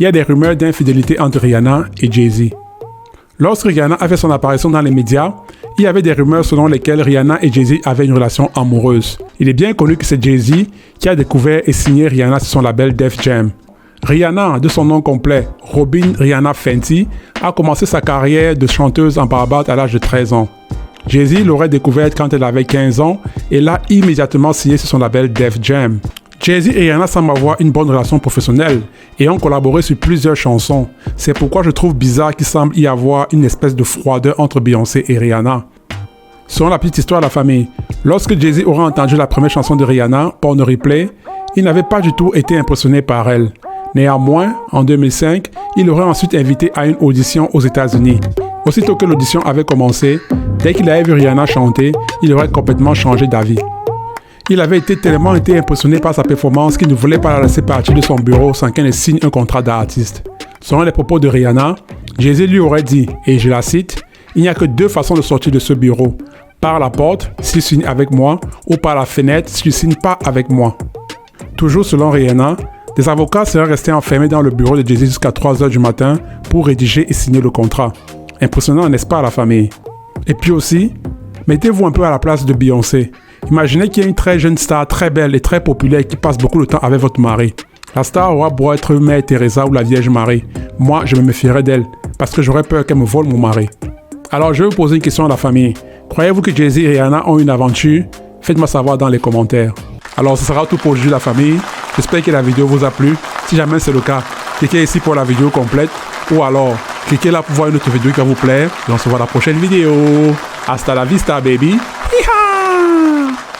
il y a des rumeurs d'infidélité entre Rihanna et Jay-Z. Lorsque Rihanna a fait son apparition dans les médias, il y avait des rumeurs selon lesquelles Rihanna et Jay-Z avaient une relation amoureuse. Il est bien connu que c'est Jay-Z qui a découvert et signé Rihanna sur son label Def Jam. Rihanna, de son nom complet, Robyn Rihanna Fenty, a commencé sa carrière de chanteuse en parabole à l'âge de 13 ans. Jay-Z l'aurait découverte quand elle avait 15 ans et l'a immédiatement signée sur son label Def Jam. Jay-Z et Rihanna semblent avoir une bonne relation professionnelle et ont collaboré sur plusieurs chansons. C'est pourquoi je trouve bizarre qu'il semble y avoir une espèce de froideur entre Beyoncé et Rihanna. Selon la petite histoire de la famille, lorsque Jay-Z aura entendu la première chanson de Rihanna, Porn Replay, il n'avait pas du tout été impressionné par elle. Néanmoins, en 2005, il l'aurait ensuite invité à une audition aux États-Unis. Aussitôt que l'audition avait commencé, dès qu'il avait vu Rihanna chanter, il aurait complètement changé d'avis. Il avait tellement été impressionné par sa performance qu'il ne voulait pas la laisser partir de son bureau sans qu'elle ne signe un contrat d'artiste. Selon les propos de Rihanna, Jay-Z lui aurait dit, et je la cite, « Il n'y a que 2 façons de sortir de ce bureau. Par la porte, si tu signes avec moi, ou par la fenêtre, si tu ne signes pas avec moi. » Toujours selon Rihanna, des avocats seraient restés enfermés dans le bureau de Jay-Z jusqu'à 3 heures du matin pour rédiger et signer le contrat. Impressionnant, n'est-ce pas, à la famille? Et puis aussi, mettez-vous un peu à la place de Beyoncé. Imaginez qu'il y a une très jeune star, très belle et très populaire qui passe beaucoup de temps avec votre mari. La star aura beau être Mère Teresa ou la Vierge Marie. Moi, je me méfierais d'elle parce que j'aurais peur qu'elle me vole mon mari. Alors, je vais vous poser une question à la famille. Croyez-vous que Jay-Z et Rihanna ont une aventure? Faites-moi savoir dans les commentaires. Alors, ce sera tout pour aujourd'hui, la famille. J'espère que la vidéo vous a plu. Si jamais c'est le cas, cliquez ici pour la vidéo complète. Ou alors, cliquez là pour voir une autre vidéo qui va vous plaire. Et on se voit à la prochaine vidéo. Hasta la vista, baby. Hiha!